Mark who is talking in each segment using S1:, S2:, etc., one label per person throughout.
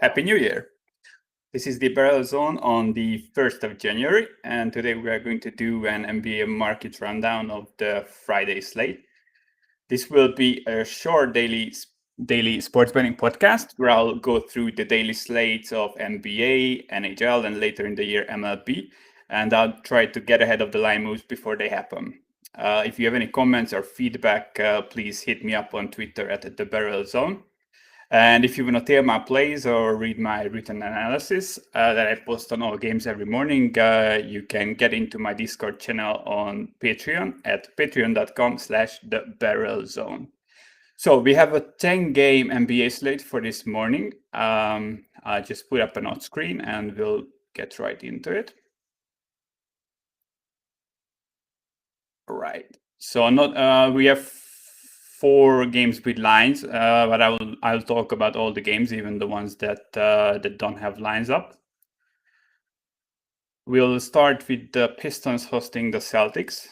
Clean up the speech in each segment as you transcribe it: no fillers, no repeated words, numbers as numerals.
S1: Happy New Year! This is the Barrel Zone on the 1st of January, and today we are going to do an NBA market rundown of the Friday slate. This will be a short daily sports betting podcast where I'll go through the daily slates of NBA, NHL, and later in the year MLB, and I'll try to get ahead of the line moves before they happen. If you have any comments or feedback, please hit me up on Twitter at the Barrel Zone. And if you want to tail my plays or read my written analysis that I post on all games every morning, you can get into my Discord channel on Patreon at patreon.com/thebarrelzone. So we have a 10-game NBA slate for this morning. I just put up an on screen and we'll get right into it. All right. So we have 4 games with lines, but I'll talk about all the games, even the ones that don't have lines up. We'll start with the Pistons hosting the Celtics.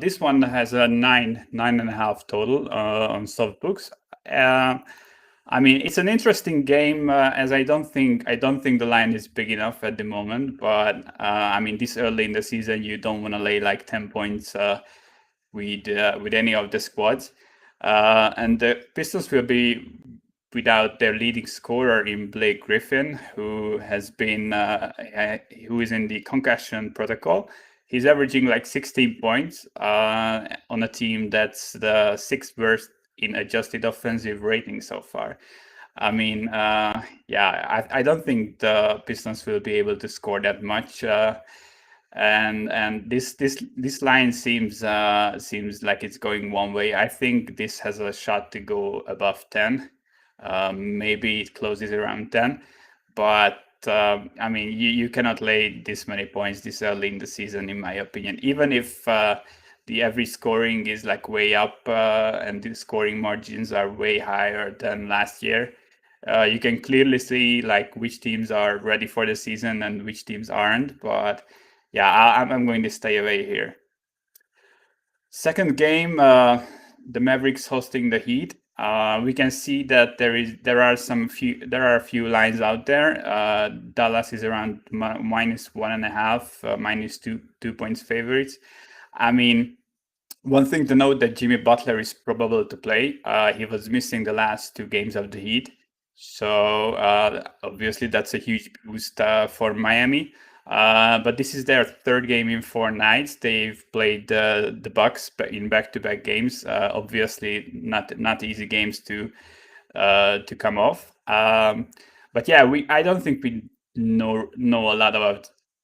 S1: This one has a 9.5 total on softbooks. I mean, it's an interesting game as I don't think the line is big enough at the moment. But I mean, this early in the season, you don't want to lay like 10 points with any of the squads. And the Pistons will be without their leading scorer in Blake Griffin, who is in the concussion protocol. He's averaging like 16 points on a team that's the 6th worst in adjusted offensive rating so far. I mean, I don't think the Pistons will be able to score that much. And this line seems like it's going one way. I think this has a shot to go above 10. Maybe it closes around 10, but I mean, you cannot lay this many points this early in the season, in my opinion. Even if the average scoring is like way up and the scoring margins are way higher than last year, you can clearly see like which teams are ready for the season and which teams aren't. But yeah, I'm going to stay away here. Second game, the Mavericks hosting the Heat. We can see that there are a few lines out there. Dallas is around -1.5, -2 points favorites. I mean, one thing to note that Jimmy Butler is probable to play. He was missing the last 2 games of the Heat, so obviously that's a huge boost for Miami. But this is their 3rd game in 4 nights. They've played the Bucks in back-to-back games. Obviously, not easy games to come off. But yeah, I don't think we know a lot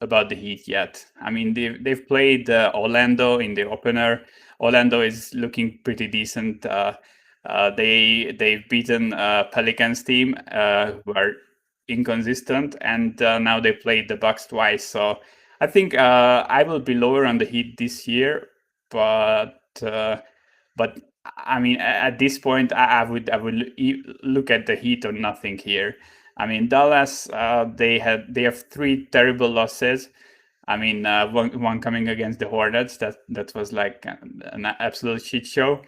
S1: about the Heat yet. I mean, they've played Orlando in the opener. Orlando is looking pretty decent. They've beaten Pelicans team who are inconsistent, and now they played the Bucks twice. So I think I will be lower on the Heat this year, but I mean, at this point, I would look at the Heat or nothing here. I mean, Dallas, they have 3 terrible losses. I mean, one coming against the Hornets that was like an absolute shit show,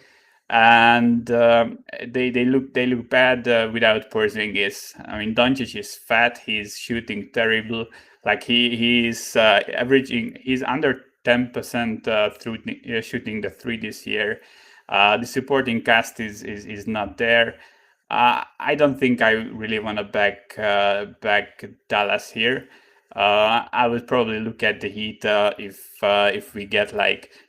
S1: and they look bad without Porzingis. I mean, Doncic is fat. He's shooting terrible. Like he's averaging. He's under 10% through shooting the 3 this year. The supporting cast is not there. I don't think I really want to back Dallas here. I would probably look at the Heat if we get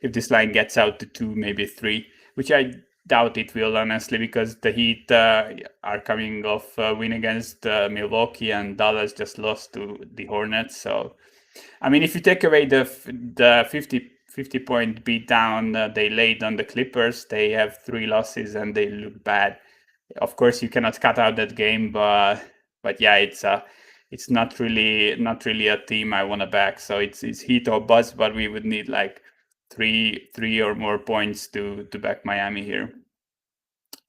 S1: if this line gets out to 2, maybe 3, which I doubt it will, honestly, because the Heat are coming off a win against Milwaukee, and Dallas just lost to the Hornets. So, I mean, if you take away the 50 point beatdown they laid on the Clippers, they have 3 losses and they look bad. Of course, you cannot cut out that game, but yeah, it's not really a team I want to back. So it's Heat or bust, but we would need like three or more points to back Miami here.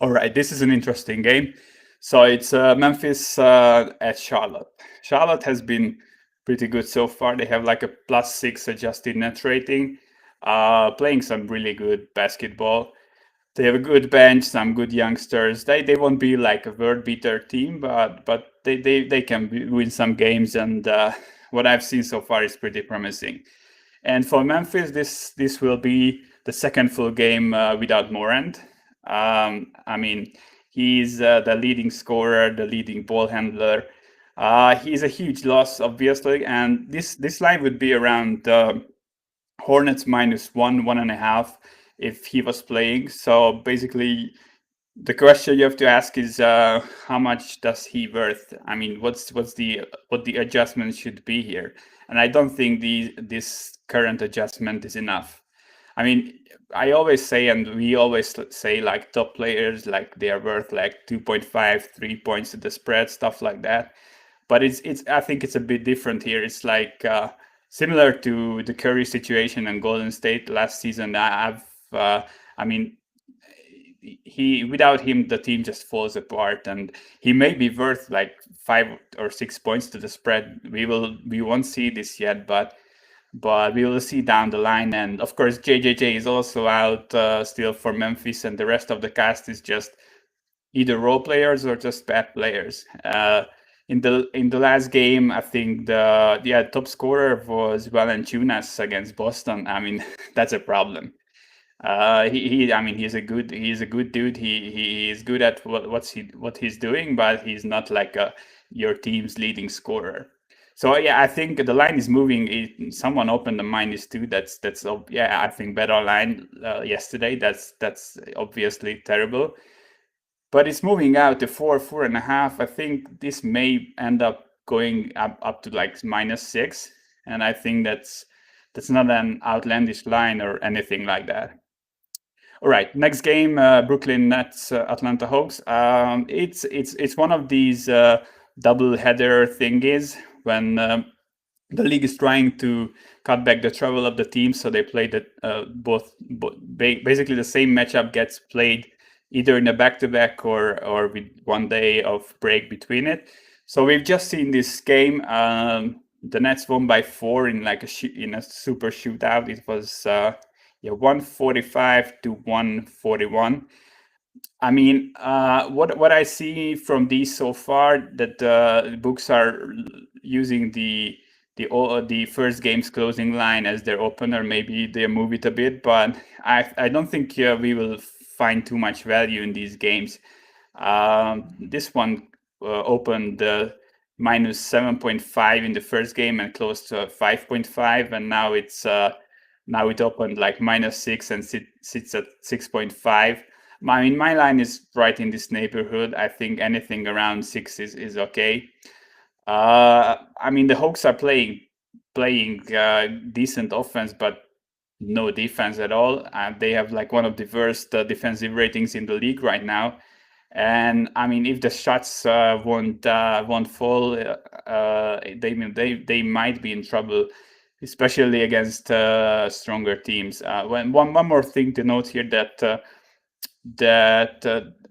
S1: All right, this is an interesting game. So it's Memphis at Charlotte. Charlotte has been pretty good so far. They have like a +6 adjusted net rating, playing some really good basketball. They have a good bench, some good youngsters. They won't be like a world beater team, but they can win some games, and what I've seen so far is pretty promising. And for Memphis, this will be the second full game without Morant. I mean, he's the leading scorer, the leading ball handler. He's a huge loss, obviously, and this line would be around Hornets -1, 1.5 if he was playing. So basically, the question you have to ask is how much does he worth? I mean, what the adjustment should be here? And I don't think this current adjustment is enough. I mean, I always say, and we always say, like top players, like they are worth like 2.5, 3 points to the spread, stuff like that. But it's I think it's a bit different here. It's like similar to the Curry situation and Golden State last season. I mean, he without him the team just falls apart, and he may be worth like 5 or 6 points to the spread. We won't see this yet, but we will see down the line. And of course, JJJ is also out still for Memphis, and the rest of the cast is just either role players or just bad players. In the last game, I think the top scorer was Valanciunas against Boston. I mean, that's a problem. I mean, he's a good dude. He is good at what he's doing, but he's not like your team's leading scorer. So yeah, I think the line is moving. Someone opened the -2. Yeah, I think better line yesterday. That's obviously terrible, but it's moving out to 4.5. I think this may end up going up to like -6, and I think that's not an outlandish line or anything like that. All right, next game, Brooklyn Nets, Atlanta Hawks. It's one of these double header thingies when the league is trying to cut back the travel of the teams, so they play basically the same matchup gets played either in a back-to-back or with 1 day of break between it. So we've just seen this game. The Nets won by 4 in like in a super shootout. It was 145 to 141. I mean, what I see from these so far, that the books are using the first game's closing line as their opener. Maybe they move it a bit, but I don't think we will find too much value in these games. This one opened -7.5 in the first game and closed to 5.5, and now it opened like -6 and sits at 6.5. I mean, my line is right in this neighborhood. I think anything around 6 is okay. I mean, the Hawks are playing decent offense, but no defense at all. They have like one of the worst defensive ratings in the league right now. And I mean, if the shots won't fall, they might be in trouble, especially against stronger teams. One more thing to note here, that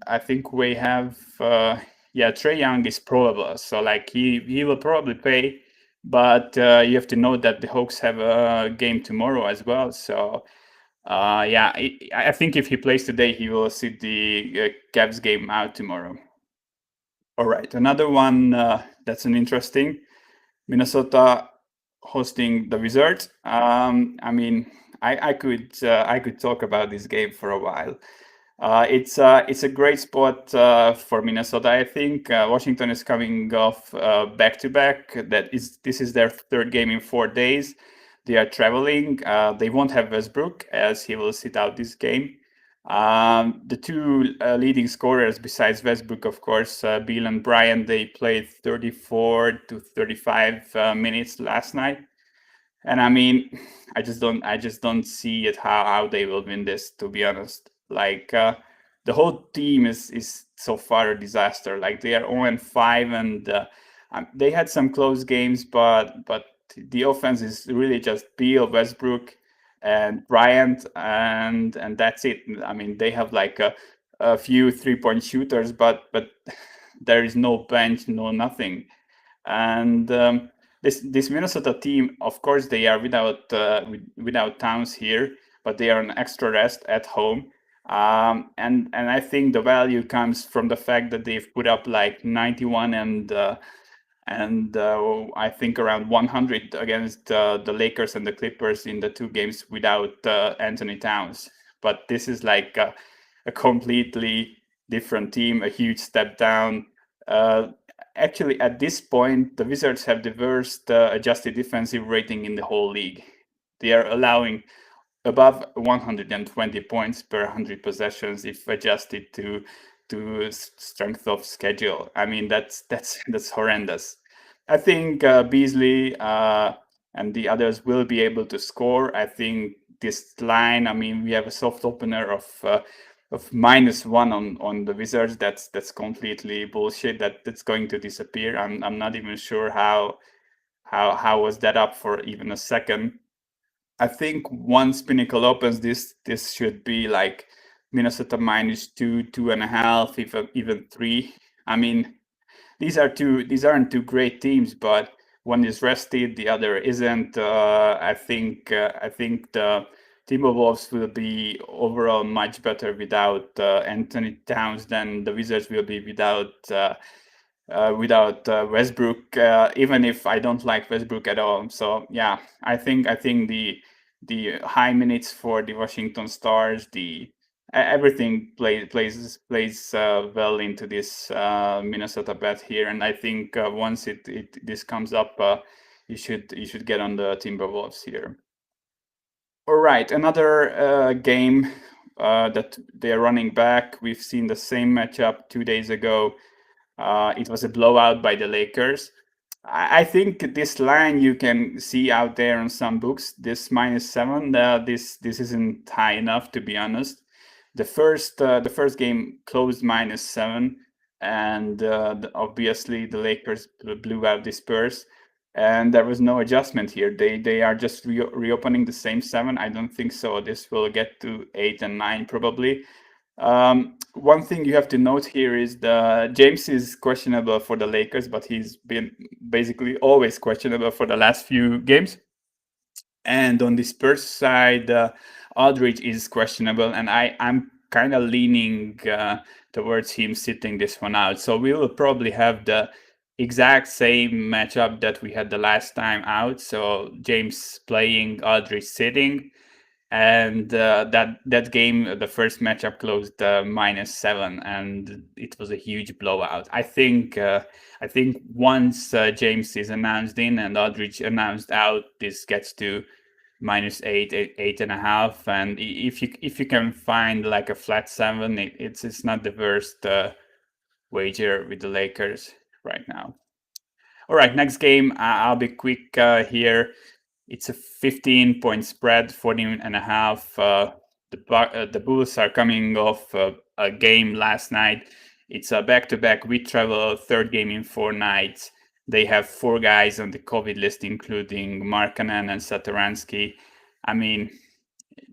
S1: I think we have Trae Young is probable, so like he will probably play, but you have to know that the Hawks have a game tomorrow as well. So I think if he plays today, he will sit the Cavs game out tomorrow. All right, another one that's an interesting, Minnesota hosting the Wizards. I mean, I could talk about this game for a while. It's a great spot for Minnesota. I think Washington is coming off back-to-back. This is their third game in 4 days. They are traveling. They won't have Westbrook, as he will sit out this game. The two leading scorers besides Westbrook, of course, Beal and Bryant, they played 34 to 35 minutes last night. And I mean, I just don't see it how they will win this, to be honest. Like the whole team is so far a disaster. Like they are 0-5, and they had some close games, but the offense is really just Beal, Westbrook, and Bryant, and that's it. I mean, they have like a few 3-point shooters, but there is no bench, no nothing. And this Minnesota team, of course, they are without Towns here, but they are on extra rest at home. And I think the value comes from the fact that they've put up like 91 and I think around 100 against the Lakers and the Clippers in the two games without Anthony Towns. But this is like a completely different team, a huge step down. Uh, Actually, at this point, the Wizards have the worst adjusted defensive rating in the whole league. They are allowing above 120 points per 100 possessions if adjusted to strength of schedule. I mean, that's horrendous. I think Beasley and the others will be able to score. I think this line. I mean, we have a soft opener of -1 on the Wizards. That's completely bullshit. That's going to disappear. I'm not even sure how was that up for even a second. I think once Pinnacle opens, this should be like Minnesota -2, 2.5, even 3. I mean, these aren't two great teams, but one is rested, the other isn't. I think the Timberwolves will be overall much better without Anthony Towns than the Wizards will be without Westbrook, even if I don't like Westbrook at all. So yeah, I think the high minutes for the Washington Stars, everything plays well into this Minnesota bet here, and I think once this comes up, you should get on the Timberwolves here. All right, another game that they're running back. We've seen the same matchup 2 days ago. It was a blowout by the Lakers. I think this line you can see out there on some books. This -7. This isn't high enough, to be honest. The first game closed -7, and obviously the Lakers blew out the Spurs, and there was no adjustment here. They are just reopening the same 7. I don't think so. This will get to 8 and 9 probably. One thing you have to note here is the James is questionable for the Lakers, but he's been basically always questionable for the last few games. And on the Spurs side, Aldridge is questionable, and I'm kind of leaning towards him sitting this one out. So we will probably have the exact same matchup that we had the last time out. So James playing, Aldridge sitting, and that game, the first matchup closed -7, and it was a huge blowout. I think once James is announced in and Aldridge announced out, this gets to -8, 8.5, and if you can find like a flat 7, it's not the worst wager with the Lakers right now. All right, next game. I'll be quick here. It's a 15-point spread, 14.5. The Bulls are coming off a game last night. It's a back-to-back with travel, third game in 4 nights. They have 4 guys on the COVID list, including Markkanen and Satoransky. I mean,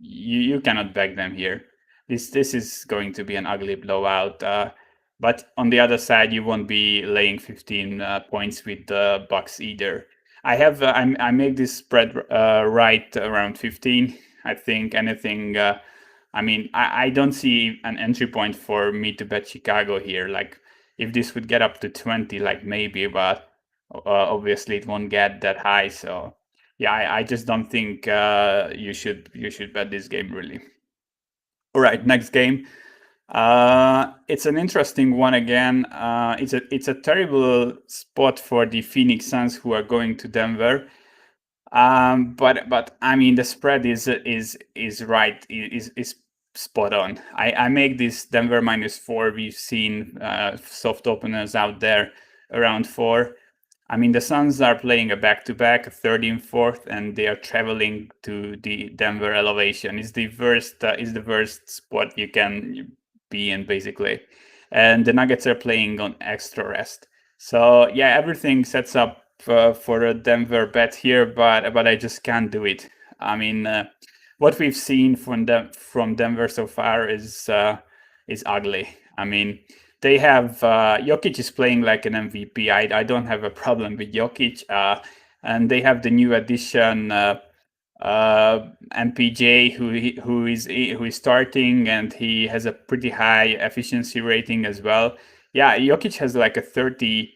S1: you cannot back them here. This is going to be an ugly blowout. But on the other side, you won't be laying 15 points with the Bucks either. I make this spread right around 15. I think anything. I don't see an entry point for me to bet Chicago here. Like if this would get up to 20, like maybe, but obviously it won't get that high. So yeah, I just don't think you should bet this game really. All right, next game. It's an interesting one again. It's a terrible spot for the Phoenix Suns, who are going to Denver. But I mean the spread is right, is spot on. I make this Denver -4. We've seen soft openers out there around 4. I mean, the Suns are playing a back-to-back, a third and fourth, and they are traveling to the Denver elevation. It's the worst spot you can be in, basically. And the Nuggets are playing on extra rest. So yeah, everything sets up for a Denver bet here, but I just can't do it. I mean, what we've seen from Denver so far is ugly. I mean, they have Jokic is playing like an MVP. I don't have a problem with Jokic, and they have the new addition MPJ who is starting, and he has a pretty high efficiency rating as well. Yeah, Jokic has like a 30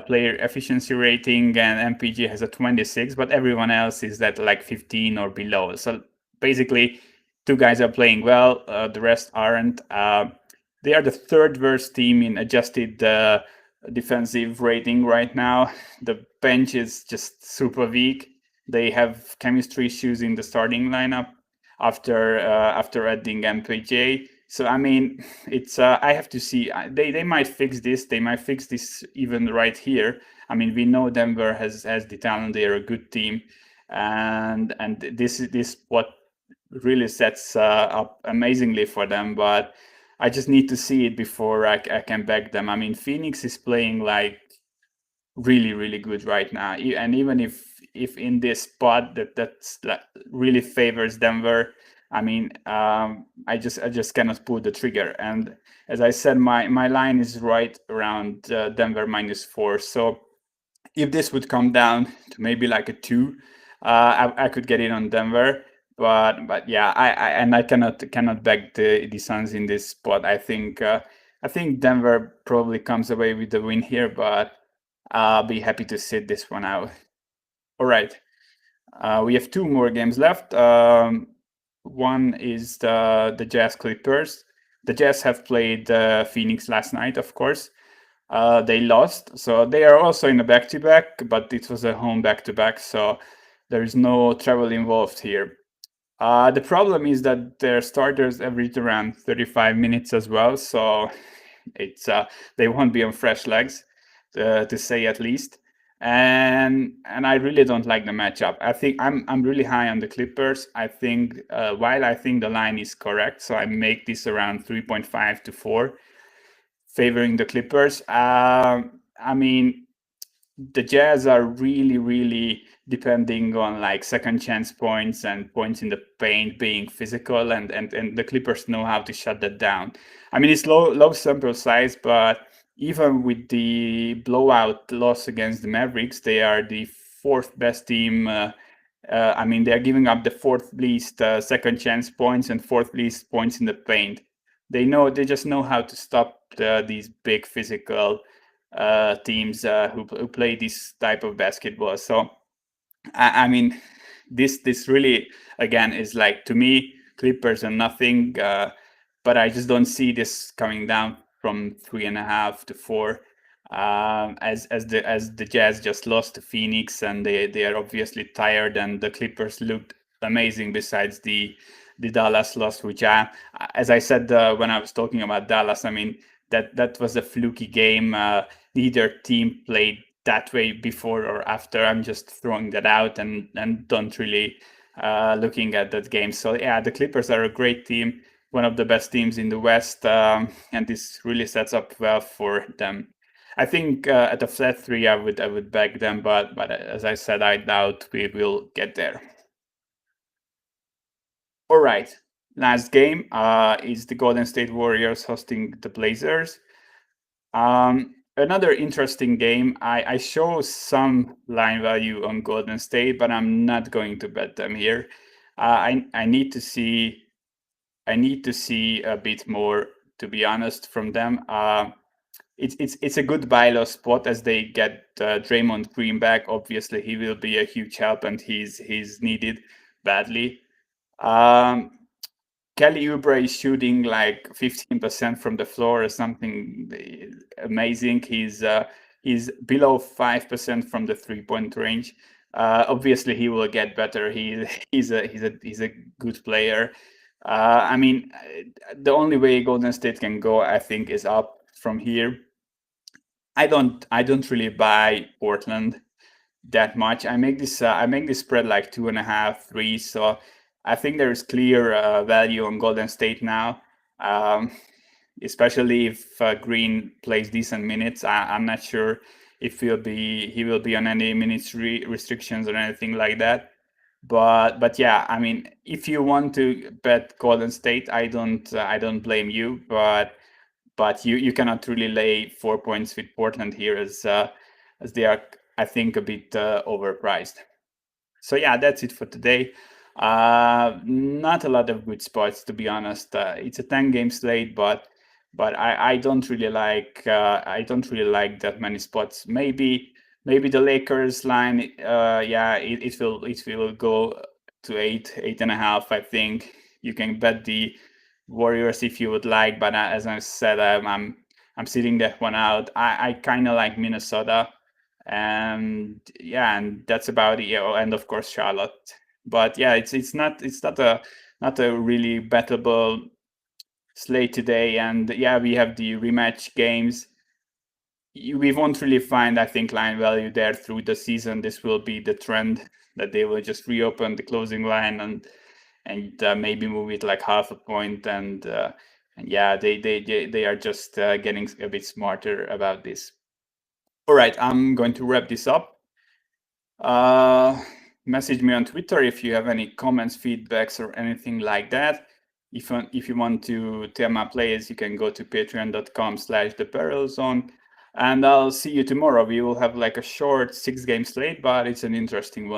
S1: player efficiency rating, and MPJ has a 26, but everyone else is at like 15 or below. So basically, two guys are playing well, the rest aren't. They are the third worst team in adjusted defensive rating right now. The bench is just super weak. They have chemistry issues in the starting lineup after adding MPJ. So I mean, it's I have to see. They might fix this. They might fix this even right here. I mean, we know Denver has the talent. They are a good team, and this is this what really sets up amazingly for them. But I just need to see it before I can back them. I mean, Phoenix is playing like really good right now, and even if in this spot that's like really favors Denver, I mean, I just cannot pull the trigger. And as I said, my line is right around Denver -4. So if this would come down to maybe like a 2, I could get it on Denver. But yeah, I cannot back the Suns in this spot. I think Denver probably comes away with the win here, but I'll be happy to sit this one out. All right, we have two more games left. One is the Jazz Clippers. The Jazz have played Phoenix last night, of course. They lost, so they are also in a back-to-back, but it was a home back-to-back, so there is no travel involved here. The problem is that their starters average around 35 minutes as well, so it's they won't be on fresh legs, to say at least. And I really don't like the matchup. I think I'm really high on the Clippers. I think while I think the line is correct, so I make this around 3.5 to 4, favoring the Clippers. I mean, the Jazz are really depending on like second chance points and points in the paint being physical, and the Clippers know how to shut that down. I mean, it's low sample size, but even with the blowout loss against the Mavericks, they are the fourth best team. I mean, they are giving up the fourth least second chance points and fourth least points in the paint. They just know how to stop these big physical teams who play this type of basketball. So I mean, this really again is like, to me, Clippers are nothing, but I just don't see this coming down from 3.5 to 4. As the Jazz just lost to Phoenix, and they are obviously tired, and the Clippers looked amazing besides the Dallas loss, which as I said when I was talking about Dallas, I mean, that was a fluky game. Neither team played that way before or after. I'm just throwing that out and don't really looking at that game. So yeah, the Clippers are a great team, one of the best teams in the West, and this really sets up well for them. I think at a flat 3, I would back them, but as I said, I doubt we will get there. All right, last game is the Golden State Warriors hosting the Blazers. Another interesting game. I show some line value on Golden State, but I'm not going to bet them here. I need to see a bit more, to be honest, from them. It's a good buy low spot as they get Draymond Green back. Obviously, he will be a huge help, and he's needed badly. Um, Kelly Oubre is shooting like 15% from the floor or something amazing. He's below 5% from the 3-point range. Obviously, he will get better. He's a good player. I mean, the only way Golden State can go, I think, is up from here. I don't really buy Portland that much. I make this spread like 2.5, 3. So I think there is clear value on Golden State now, um, especially if Green plays decent minutes. I'm not sure if he will be on any minutes restrictions or anything like that. But yeah, I mean, if you want to bet Golden State, I don't blame you. But you cannot really lay 4 points with Portland here, as they are, I think, a bit overpriced. So yeah, that's it for today. Not a lot of good spots, to be honest. It's a 10-game slate, but I don't really like that many spots. Maybe the Lakers line, yeah, it will go to 8.5. I think you can bet the Warriors if you would like, but as I said, I'm sitting that one out. I kind of like Minnesota, and yeah, and that's about it. Oh, and of course Charlotte. But yeah, it's not a really bettable slate today. And yeah, we have the rematch games. We won't really find, I think, line value there through the season. This will be the trend that they will just reopen the closing line and maybe move it like half a point. And yeah, they are just getting a bit smarter about this. All right, I'm going to wrap this up. Message me on Twitter if you have any comments, feedbacks, or anything like that. If you want to tell my players, you can go to patreon.com/thebarrelzone. And I'll see you tomorrow. We will have like a short 6-game slate, but it's an interesting one.